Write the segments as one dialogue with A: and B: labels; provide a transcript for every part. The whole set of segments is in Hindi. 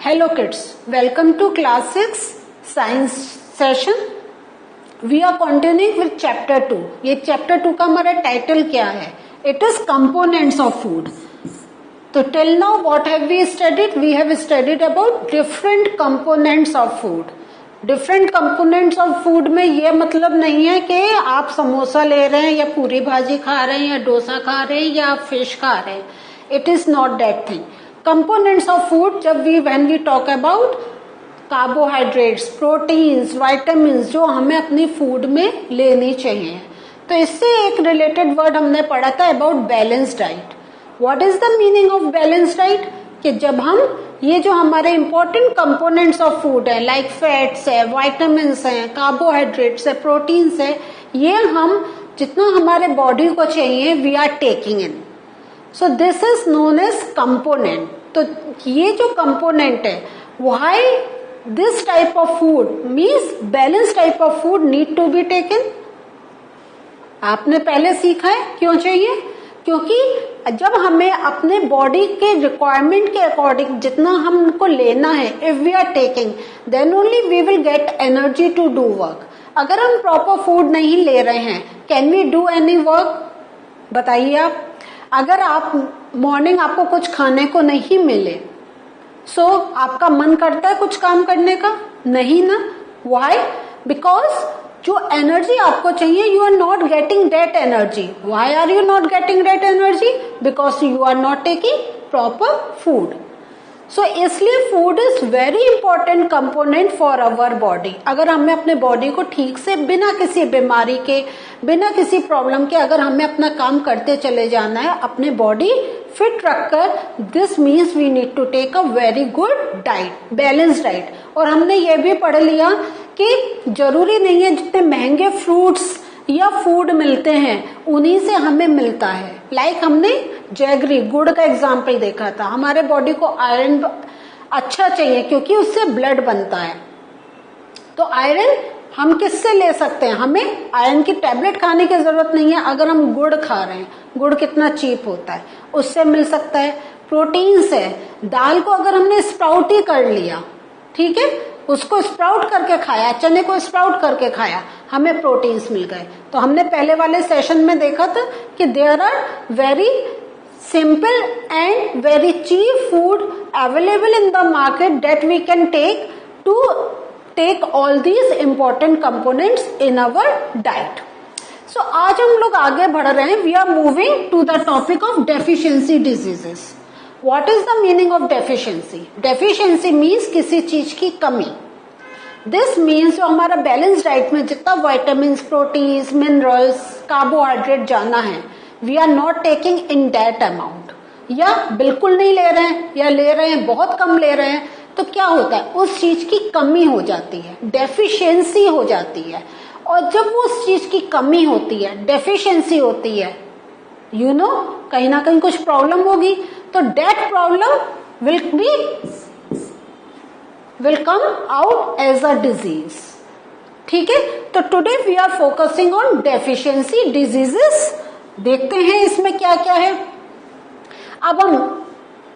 A: Hello kids, welcome to class 6 science session. We are continuing with chapter 2. ये chapter 2 का हमारा टाइटल क्या है? It is components of food. तो till now what have we studied? We have studied about different components of food. Different components of food में ये मतलब नहीं है कि आप समोसा ले रहे हैं या पूरी भाजी खा रहे हैं या डोसा खा रहे हैं या आप फिश खा रहे हैं. It is not that thing. Components of food जब when we talk about carbohydrates, proteins, vitamins जो हमें अपनी फूड में लेनी चाहिए. तो इससे एक रिलेटेड वर्ड हमने पढ़ा था about balance diet. What is the meaning of balance diet? कि जब हम ये जो हमारे इंपॉर्टेंट कंपोनेंट्स ऑफ फूड है लाइक फैट्स है, विटामिन्स है, कार्बोहाइड्रेट्स है, प्रोटीन्स है, ये हम जितना हमारे बॉडी को चाहिए we are taking in. So this is known as component. तो ये जो कंपोनेंट है why this type of food means balance type of food need to be taken. आपने पहले सीखा है क्यों चाहिए? क्योंकि जब हमें अपने बॉडी के रिक्वायरमेंट के अकॉर्डिंग जितना हमको लेना है, if we are taking then only we will get energy to do work. अगर हम प्रॉपर फूड नहीं ले रहे हैं can we do any work? बताइए आप. अगर आप मॉर्निंग आपको कुछ खाने को नहीं मिले सो आपका मन करता है कुछ काम करने का? नहीं ना. व्हाई? बिकॉज जो एनर्जी आपको चाहिए you are not getting that energy. Why are you not getting that energy? Because you are not taking proper food. So इसलिए food is very important component for our body. अगर हमें अपने बॉडी को ठीक से बिना किसी बीमारी के, बिना किसी प्रॉब्लम के अगर हमें अपना काम करते चले जाना है, अपने बॉडी फिट रखकर, this means we need to take a very good diet, balance diet. और हमने ये भी पढ़ लिया कि जरूरी नहीं है जितने महंगे फ्रूट्स या फूड मिलते हैं उन्हीं से हमें मिलता है. लाइक हमने जैगरी गुड़ का एग्जाम्पल देखा था. हमारे बॉडी को आयरन अच्छा चाहिए क्योंकि उससे ब्लड बनता है. तो आयरन हम किससे ले सकते हैं? हमें आयरन की टैबलेट खाने की जरूरत नहीं है. अगर हम गुड़ खा रहे हैं, गुड़ कितना चीप होता है, उससे मिल सकता है. प्रोटीन्स है, दाल को अगर हमने स्प्राउट ही कर लिया, ठीक है, उसको स्प्राउट करके खाया, चने को स्प्राउट करके खाया, हमें प्रोटीन्स मिल गए. तो हमने पहले वाले सेशन में देखा था कि there are very simple and very cheap food available in the market that we can take to take all these important components in our diet. So आज हम लोग आगे बढ़ रहे हैं. We are moving to the topic of deficiency diseases. What is the meaning of deficiency? Deficiency means किसी चीज की कमी. This means जो हमारा बैलेंस डाइट में जितना विटामिन्स, प्रोटीन्स, मिनरल्स, कार्बोहाइड्रेट जाना है we are not taking in that amount. या बिल्कुल नहीं ले रहे हैं या ले रहे हैं बहुत कम ले रहे हैं, तो क्या होता है? उस चीज की कमी हो जाती है, डेफिशिएंसी हो जाती है. और जब वो उस चीज की कमी होती है, डेफिशिएंसी होती है, यू नो कहीं ना कहीं कुछ प्रॉब्लम होगी. तो that problem will come out as a disease. ठीक है. तो today we are focusing on deficiency diseases. देखते हैं इसमें क्या क्या है. अब हम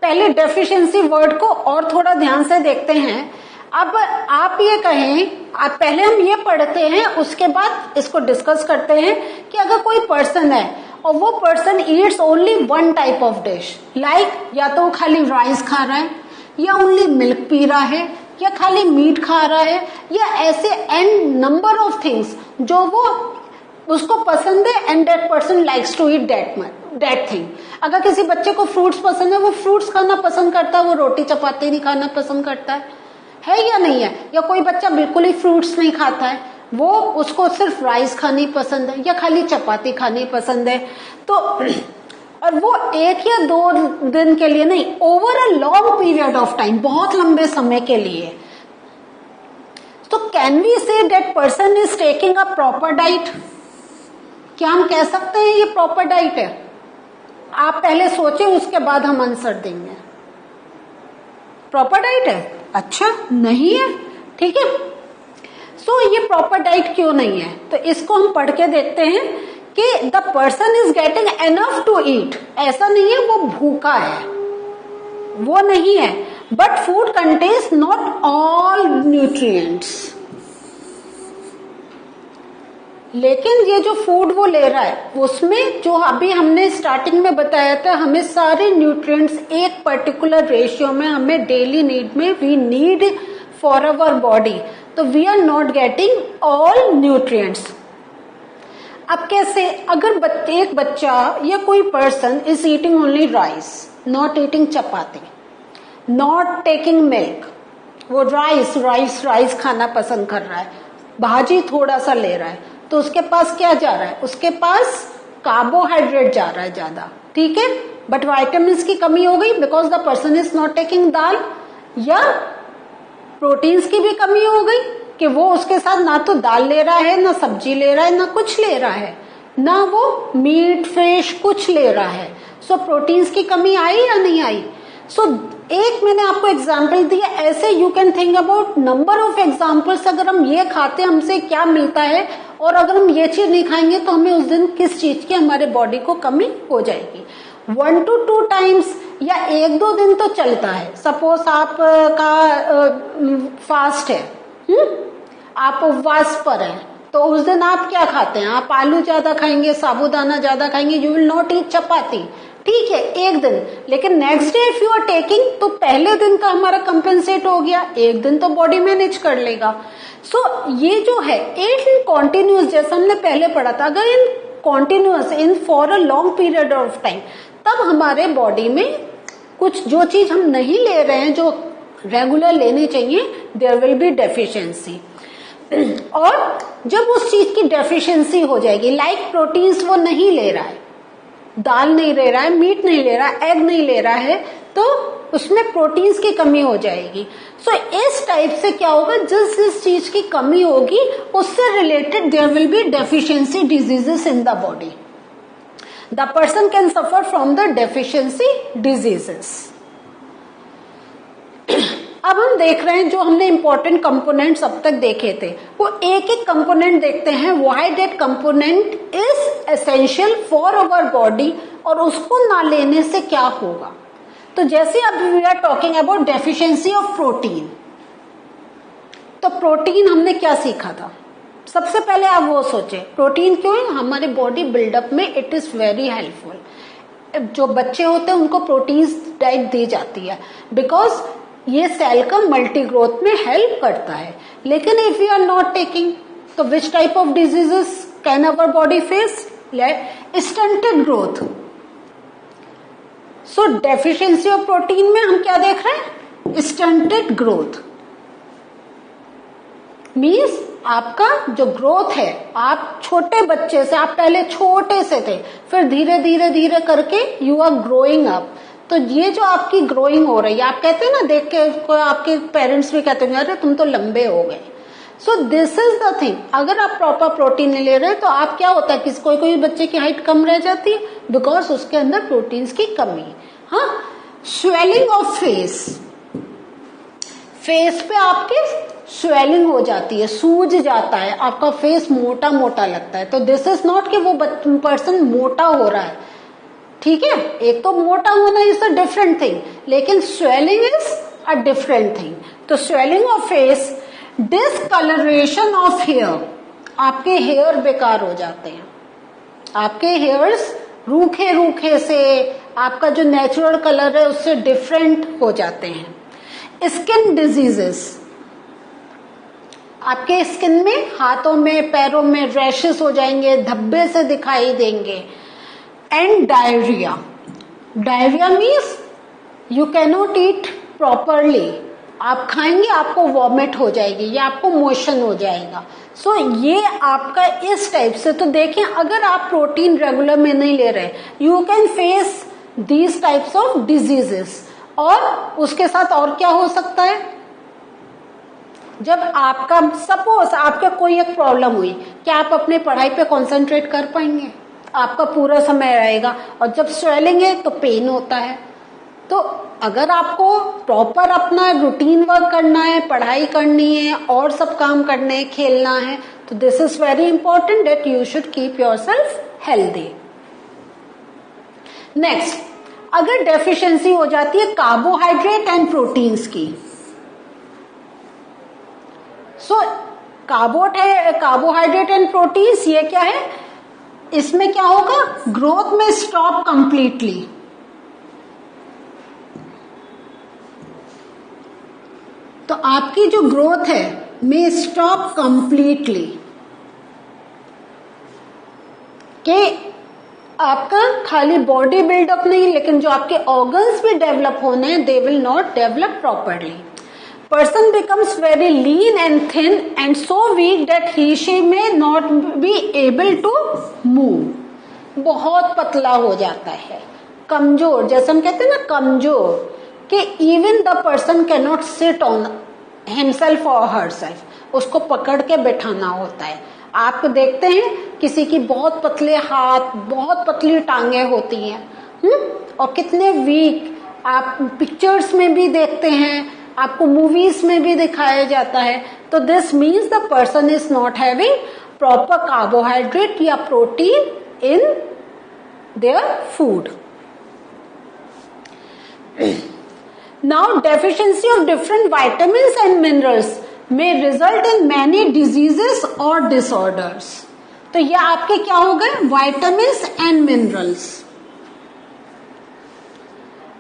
A: पहले डेफिशिएंसी वर्ड को और थोड़ा ध्यान से देखते हैं. अब आप ये कहें, आप पहले हम ये पढ़ते हैं उसके बाद इसको डिस्कस करते हैं कि अगर कोई पर्सन है और वो person Yeats only one type of dish, like या तो वो खाली राइस खा रहा है या ओनली मिल्क पी रहा है या खाली मीट खा रहा है या ऐसे एंड नंबर ऑफ थिंग्स जो वो उसको पसंद है and that person likes to eat that thing. अगर किसी बच्चे को फ्रूट्स पसंद है वो फ्रूट्स खाना पसंद करता है, वो रोटी चपाती नहीं खाना पसंद करता है या नहीं है? या कोई बच्चा बिल्कुल ही फ्रूट्स नहीं खाता है, वो उसको सिर्फ राइस खानी पसंद है या खाली चपाती खानी पसंद है. तो और वो एक या दो दिन के लिए नहीं, over a long period of time, बहुत लंबे समय के लिए. तो can we say that person is taking a proper diet? क्या हम कह सकते हैं ये प्रॉपर डाइट है? आप पहले सोचें उसके बाद हम आंसर देंगे. प्रॉपर डाइट है? अच्छा नहीं है. ठीक है. सो ये प्रॉपर डाइट क्यों नहीं है? तो इसको हम पढ़ के देखते हैं कि the person is getting enough to eat. ऐसा नहीं है वो भूखा है, वो नहीं है, but food contains not all nutrients. लेकिन ये जो फूड वो ले रहा है उसमें जो अभी हमने स्टार्टिंग में बताया था, हमें सारे न्यूट्रिएंट्स एक पर्टिकुलर रेशियो में हमें डेली नीड में we need for our body, तो we are not getting all nutrients. अब कैसे, अगर एक बच्चा या कोई person is eating only rice, not eating chapati, not taking milk, वो राइस खाना पसंद कर रहा है, भाजी थोड़ा सा ले रहा है, तो उसके पास क्या जा रहा है, उसके पास कार्बोहाइड्रेट जा रहा है ज्यादा, ठीक है, बट विटामिन्स की कमी हो गई because the person is not taking dal, या प्रोटीन्स की भी कमी हो गई कि वो उसके साथ ना तो दाल ले रहा है, ना सब्जी ले रहा है, ना कुछ ले रहा है, ना वो मीट फिश कुछ ले रहा है. सो प्रोटीन्स की कमी आई या नहीं आई. सो एक मैंने आपको एग्जाम्पल दिया, ऐसे you can think about number of examples. अगर हम ये खाते हैं हमसे क्या मिलता है, और अगर हम ये चीज नहीं खाएंगे तो हमें उस दिन किस चीज की हमारे बॉडी को कमी हो जाएगी. 1 to 2 टाइम्स या 1-2 दिन तो चलता है. सपोज आप का फास्ट है, आप उपवास पर हैं, तो उस दिन आप क्या खाते हैं, आप आलू ज्यादा खाएंगे, साबूदाना ज्यादा खाएंगे, you will not eat chapati, ठीक है, एक दिन. लेकिन next day if you are taking, तो पहले दिन का हमारा कंपेंसेट हो गया, एक दिन तो बॉडी मैनेज कर लेगा. सो ये जो है इन कॉन्टिन्यूस, जैसा हमने पहले पढ़ा था, अगर in continues in for a long period of time, तब हमारे बॉडी में कुछ जो चीज हम नहीं ले रहे हैं जो रेगुलर लेनी चाहिए, देयर विल बी डेफिशिएंसी. और जब उस चीज की डेफिशिएंसी हो जाएगी, लाइक प्रोटीन्स वो नहीं ले रहा है, दाल नहीं ले रहा है, मीट नहीं ले रहा है, एग नहीं ले रहा है, तो उसमें प्रोटीन्स की कमी हो जाएगी. सो इस टाइप से क्या होगा, जिस चीज की कमी होगी उससे related there will be deficiency diseases in the body. The person can suffer from the deficiency diseases. अब हम देख रहे हैं जो हमने इंपॉर्टेंट कंपोनेंट्स अब तक देखे थे, वो एक एक कंपोनेंट देखते हैं. Why that component is essential for our body, और उसको ना लेने से क्या होगा. तो जैसे अब we are talking about deficiency of protein, तो प्रोटीन हमने क्या सीखा था. सबसे पहले आप वो सोचे प्रोटीन क्यों है हमारे बॉडी बिल्डअप में, इट इज वेरी हेल्पफुल. जो बच्चे होते हैं उनको प्रोटीन डाइट दी जाती है बिकॉज ये सेल का मल्टी ग्रोथ में हेल्प करता है. लेकिन if you are not taking, तो which type of diseases can our body face, stunted growth. So deficiency of protein में हम क्या देख रहे हैं, स्टंटेड ग्रोथ. मीन्स आपका जो ग्रोथ है, आप छोटे बच्चे से, आप पहले छोटे से थे, फिर धीरे धीरे धीरे करके यू आर ग्रोइंग अप. तो ये जो आपकी ग्रोइंग हो रही है, आप कहते हैं ना, देख के आपके पेरेंट्स भी कहते हैं अरे तुम तो लंबे हो गए. सो दिस इज द थिंग. अगर आप प्रॉपर प्रोटीन नहीं ले रहे तो आप क्या होता है कि कोई बच्चे की हाइट कम रह जाती है बिकॉज उसके अंदर प्रोटीन्स की कमी. हाँ, स्वेलिंग ऑफ फेस, फेस पे आपके स्वेलिंग हो जाती है, सूज जाता है, आपका फेस मोटा मोटा लगता है. तो दिस इज नॉट कि वो पर्सन मोटा हो रहा है, ठीक है, एक तो मोटा होना इज अ डिफरेंट थिंग, लेकिन swelling is a different thing. तो swelling of face, discolouration of hair, आपके हेयर बेकार हो जाते हैं, आपके हेयर्स रूखे रूखे से आपका जो नेचुरल कलर है उससे डिफरेंट हो जाते हैं. स्किन डिजीजेस, आपके स्किन में, हाथों में, पैरों में रैशेस हो जाएंगे, धब्बे से दिखाई देंगे. And diarrhoea, diarrhoea means you cannot eat properly, आप खाएंगे आपको वॉमिट हो जाएगी या आपको मोशन हो जाएगा. सो ये आपका इस टाइप से. तो देखें अगर आप प्रोटीन रेगुलर में नहीं ले रहे, you can face these types of diseases. और उसके साथ और क्या हो सकता है, जब आपका सपोज आपके कोई एक प्रॉब्लम हुई, क्या आप अपने पढ़ाई पे कंसंट्रेट कर पाएंगे, आपका पूरा समय रहेगा. और जब स्वेलिंग है तो पेन होता है. तो अगर आपको प्रॉपर अपना रूटीन वर्क करना है, पढ़ाई करनी है और सब काम करने हैं, खेलना है, तो this is very important that you should keep yourself healthy. Next, अगर डेफिशिएंसी हो जाती है कार्बोहाइड्रेट एंड प्रोटीन्स की, सो कार्बोहाइड्रेट एंड प्रोटीन्स, ये क्या है, इसमें क्या होगा, ग्रोथ में स्टॉप कंप्लीटली। तो आपकी जो ग्रोथ है में स्टॉप कंप्लीटली, कि आपका खाली बॉडी बिल्डअप नहीं, लेकिन जो आपके ऑर्गन्स भी डेवलप होने हैं, they will not develop properly. Person becomes very lean and thin and so weak that he she may not be able to move. बहुत पतला हो जाता है, कमजोर, जैसे हम कहते हैं ना कमजोर, कि even the person can not sit on himself और हरसेल्फ, उसको पकड़ के बैठाना होता है। आप देखते हैं किसी की बहुत पतले हाथ, बहुत पतली टांगे होती हैं, और कितने वीक, आप पिक्चर्स में भी देखते हैं, आपको मूवीज में भी दिखाया जाता है। तो this means the person is not having proper carbohydrate या protein in their food. Now deficiency of different vitamins and minerals may result in many diseases or disorders। तो ये आपके क्या हो गए, vitamins and minerals।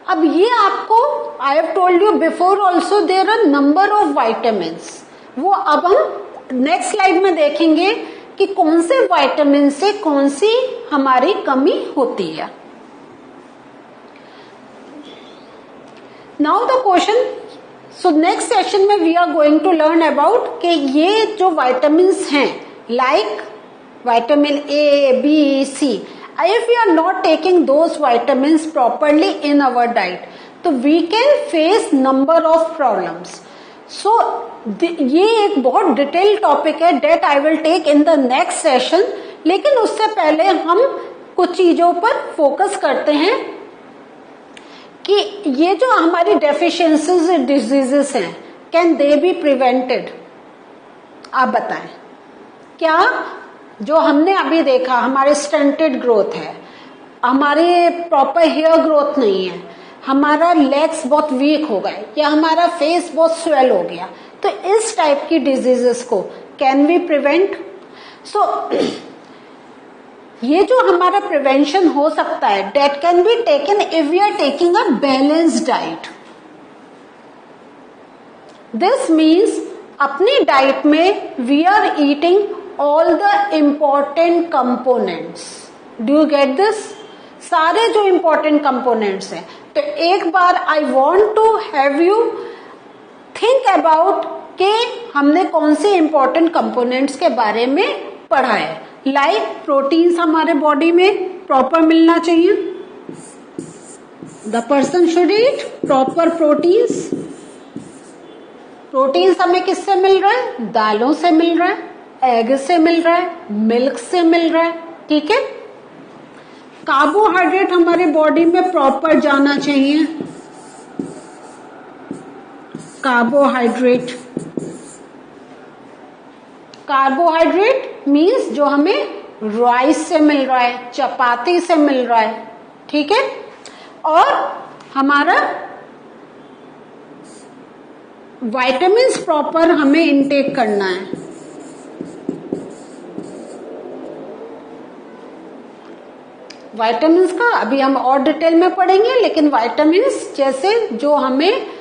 A: अब ये आपको I have told you before also there are number of vitamins, वो अब हम नेक्स्ट स्लाइड में देखेंगे कि कौन से विटामिन से कौन सी हमारी कमी होती है। Now the question, so next session में we are going to learn about कि ये जो विटामिन्स हैं, like vitamin A, B, C, if we are not taking those vitamins properly in our diet, तो we can face number of problems. So ये एक बहुत डिटेल टॉपिक है, that I will take in the next session. लेकिन उससे पहले हम कुछ चीजों पर फोकस करते हैं कि ये जो हमारी डेफिशिएंसीज डिजीजेस हैं, कैन दे बी प्रिवेंटेड? आप बताएं, क्या जो हमने अभी देखा, हमारे स्टंटेड ग्रोथ है, हमारे प्रॉपर हेयर ग्रोथ नहीं है, हमारा लेग्स बहुत वीक हो गए, या हमारा फेस बहुत स्वेल हो गया, तो इस टाइप की डिजीजेस को कैन वी प्रिवेंट? सो ये जो हमारा प्रिवेंशन हो सकता है, that can be taken if we are taking a balanced diet. This means अपनी डाइट में we are eating all the important components. Do you get this? सारे जो इम्पॉर्टेंट कंपोनेंट्स हैं। तो एक बार I want to have you think about कि हमने कौन से इम्पॉर्टेंट कंपोनेंट्स के बारे में पढ़ा है। लाइक प्रोटीन्स हमारे बॉडी में प्रॉपर मिलना चाहिए, the person should eat proper proteins. Proteins हमें किससे मिल रहा है? दालों से मिल रहा है, एग से मिल रहा है, मिल्क से मिल रहा है, ठीक है। कार्बोहाइड्रेट हमारे बॉडी में प्रॉपर जाना चाहिए, कार्बोहाइड्रेट। कार्बोहाइड्रेट मीन्स जो हमें राइस से मिल रहा है, चपाती से मिल रहा है, ठीक है। और हमारा विटामिन्स प्रॉपर हमें इनटेक करना है। विटामिन्स का अभी हम और डिटेल में पढ़ेंगे, लेकिन विटामिन्स जैसे जो हमें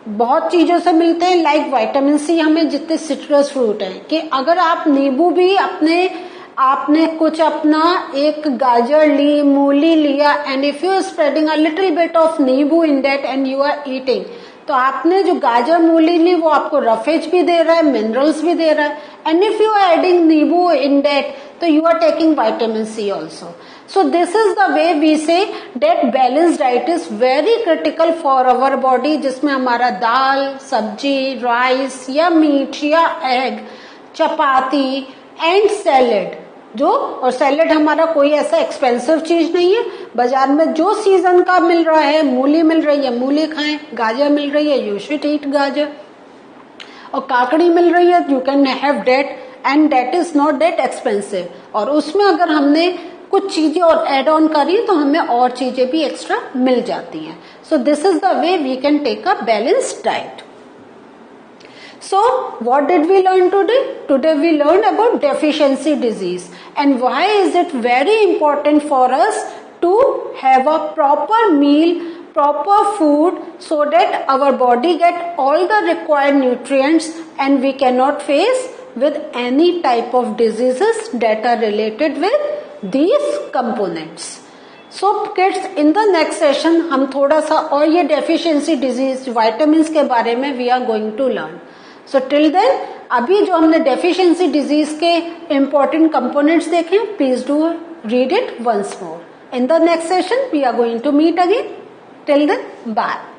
A: बहुत चीजों से मिलते हैं, लाइक विटामिन सी हमें जितने सिट्रस फ्रूट हैं, कि अगर आप नींबू भी आपने कुछ अपना एक गाजर ली, मूली लिया, and if you are spreading a little bit of nimbu in that and you are eating, तो आपने जो गाजर मूली ली वो आपको रफेज भी दे रहा है, मिनरल्स भी दे रहा है, and if you are adding nimbu in that, तो you are taking vitamin C also. So this is the way we say that balanced diet is very critical for our body, जिसमें हमारा दाल, सब्जी, राइस या मीट या एग, चपाती एंड सैलेड, जो और सैलेड हमारा कोई ऐसा एक्सपेंसिव चीज नहीं है। बाजार में जो सीजन का मिल रहा है, मूली मिल रही है मूली खाएं, गाजर मिल रही है यू शुड ईट गाजर, और काकड़ी मिल रही है you can have that, and that is not that expensive. और उसमें अगर हमने कुछ चीजें और एड ऑन करी तो हमें और चीजें भी एक्स्ट्रा मिल जाती हैं। So this is the way we can take a balanced diet. So what did we learn today? Today we learned about deficiency disease and why is it very important for us to have a proper meal, proper food, so that our body get all the required nutrients and we cannot face with any type of diseases that are related with these components. So kids, in the next session हम थोड़ा सा और ये deficiency disease vitamins के बारे में we are going to learn. So till then, अभी जो हमने deficiency disease के important components देखे, please do read it once more. In the next session we are going to meet again. Till then, bye.